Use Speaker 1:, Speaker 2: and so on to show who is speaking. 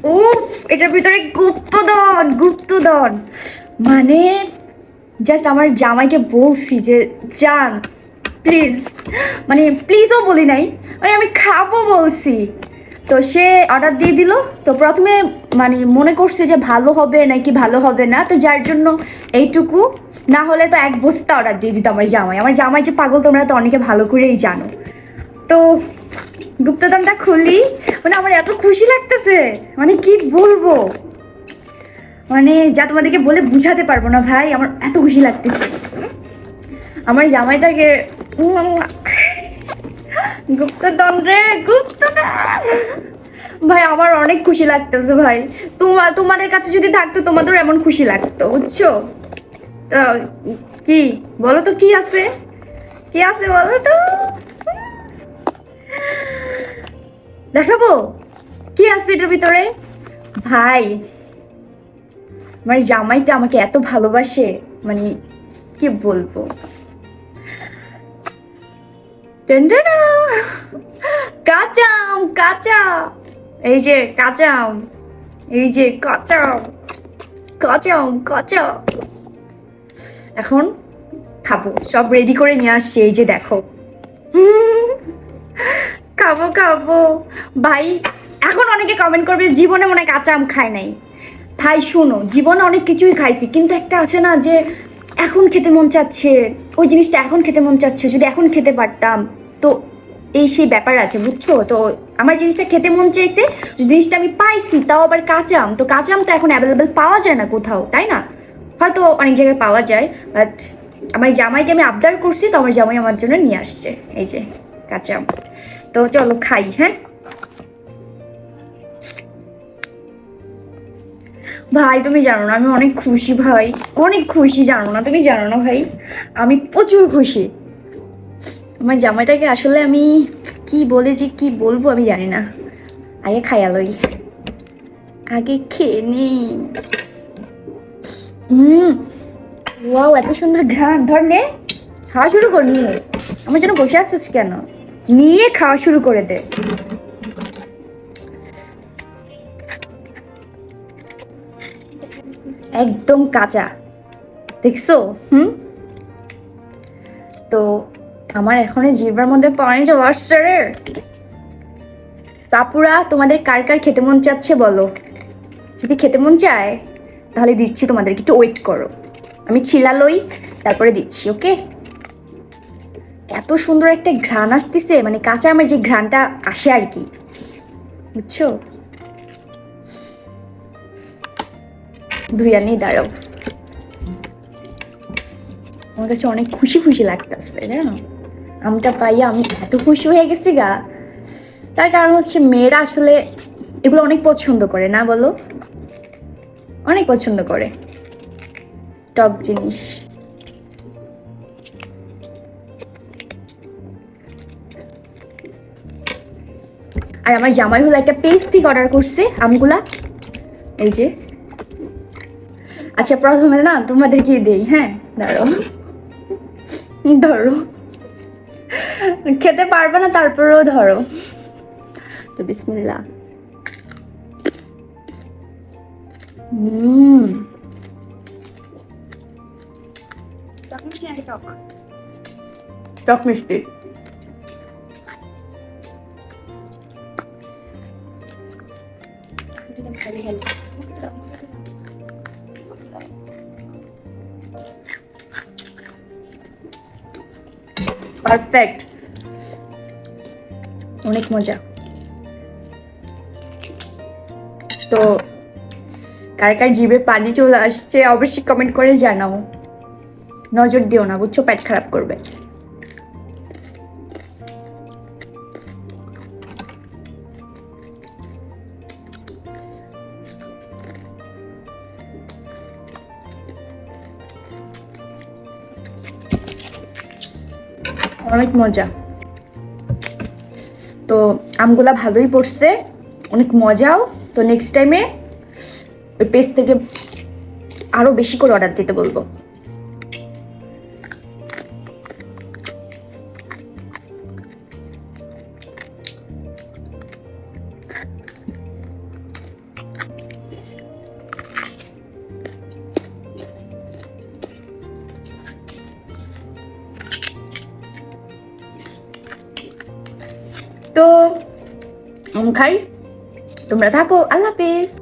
Speaker 1: উফ, এটার ভিতরে গুপ্তধন গুপ্তধন। মানে জাস্ট আমার জামাইকে বলছি যে যান প্লিজ, মানে প্লিজও বলি নাই, মানে আমি খাবো বলছি। তো সে অর্ডার দিয়ে দিল। তো প্রথমে মানে মনে করছে যে ভালো হবে নাকি ভালো হবে না, তো যার জন্য এইটুকু, না হলে তো এক বস্তা অর্ডার দিয়ে দিত আমার জামাই যে পাগল তোমরা তো অনেকে ভালো করেই জানো। তো গুপ্তধনটা খুলি, মানে আমার এত খুশি লাগতেছে, মানে কি বলবো, মানে যা তোমাদেরকে বলে বুঝাতে পারবো না ভাই, আমার এত খুশি লাগতেছে আমার জামাইটাকে। গুপ্তধন রে গুপ্তধন ভাই, আমার অনেক খুশি লাগতেছে ভাই। তোমাদের কাছে যদি থাকতো তোমাদের এমন খুশি লাগতো, বুঝছো? তো কি বলো তো, কি আছে, কি আছে বলো তো, দেখাবো কি আছে এটার ভিতরে। ভাই আমার জামাইটা আমাকে এত ভালোবাসে, মানে কি বলবো। টেনটেনা, কাঁচা আম, কাঁচা, এই যে কাঁচা আম, এই যে কাঁচা আম, কাঁচা আম, কাঁচা। এখন খাবো, সব রেডি করে নিয়ে আসছি, এই যে দেখো। খাবো খাবো ভাই। এখন অনেকে কমেন্ট করবে জীবনে মনে হয় কাঁচা আম খায় নাই। ভাই শোনো, জীবনে অনেক কিছুই খাইছি, কিন্তু একটা আছে না যে এখন খেতে মন চাচ্ছে, ওই জিনিসটা এখন খেতে মন চাচ্ছে, যদি এখন খেতে পারতাম। তো এই সেই ব্যাপার আছে, বুঝছো? তো আমার জিনিসটা খেতে মন চাইছে, জিনিসটা আমি পাইছি, তাও আবার কাঁচা আম। তো কাঁচা আম তো এখন অ্যাভেলেবেল পাওয়া যায় না কোথাও, তাই না? হয়তো অনেক জায়গায় পাওয়া যায়, বাট আমার জামাইকে আমি আবদার করছি, তো আমার জামাই আমার জন্য নিয়ে আসছে এই যে কাঁচা আম। তো চলো খাই, হ্যাঁ ভাই। তুমি জানো না আমি অনেক খুশি ভাই, অনেক খুশি, জানো না তুমি, জানো না ভাই, আমি প্রচুর খুশি। আমার জামাইটাকে আসলে আমি কি বলে যে কি বলবো আমি জানি না। আগে খাইয়া লই, আগে খেয়ে নি। ওয়াও, এত সুন্দর ঘ্রাণ। ধর নে, খাওয়া শুরু কর, নিয়ে আমার জন্য বসে আছিস কেন, নিয়ে খাওয়া শুরু করে দে। একদম কাঁচা, দেখছো? তো আমার এখনই জিহ্বার মধ্যে পানি চলে আসছে রে। তাপুরা, তোমাদের কার কার খেতে মন চাচ্ছে বলো? যদি খেতে মন চায় তাহলে দিচ্ছি তোমাদেরকে, একটু ওয়েট করো, আমি ছিলা লই, তারপরে দিচ্ছি, ওকে? এত সুন্দর একটা ঘ্রাণ আসতেছে, মানে কাঁচা আমের যে ঘ্রাণটা আসে আর কি, বুঝছো? ধুইয়া নেই, দাঁড়াও। আমার কাছে অনেক খুশি খুশি লাগতেছে, জানো? আমটা পাইয়া আমি এত খুশি হয়ে গেছি গা। তার কারণ হচ্ছে মেয়েরা আসলে এগুলো অনেক পছন্দ করে, না বলো? অনেক পছন্দ করে টক জিনিস। আর আমার জামাই হলো একটা পেজ থেকে অর্ডার করছে আমগুলা, এই যে। আচ্ছা প্রথমে না তোমাদেরকে দেই, হ্যাঁ ধরো, ধরো, খেতে পারবে না তারপরেও ধরো। তো বিসমিল্লাহ। টক মিষ্টি। পারফেক্ট, অনেক মজা। তো কার কার জিভে পানি চলে আসছে অবশ্যই কমেন্ট করে জানাও। নজর দিও না, বুঝছো? পেট খারাপ করবে। অনেক মজা। তো আমগুলা ভালোই পড়ছে, অনেক মজাও। তো নেক্সট টাইমে ওই পেজ থেকে আরো বেশি করে অর্ডার দিতে বলবো। তো খাই, তোমরা থাকো, আল্লাহ হাফেজ।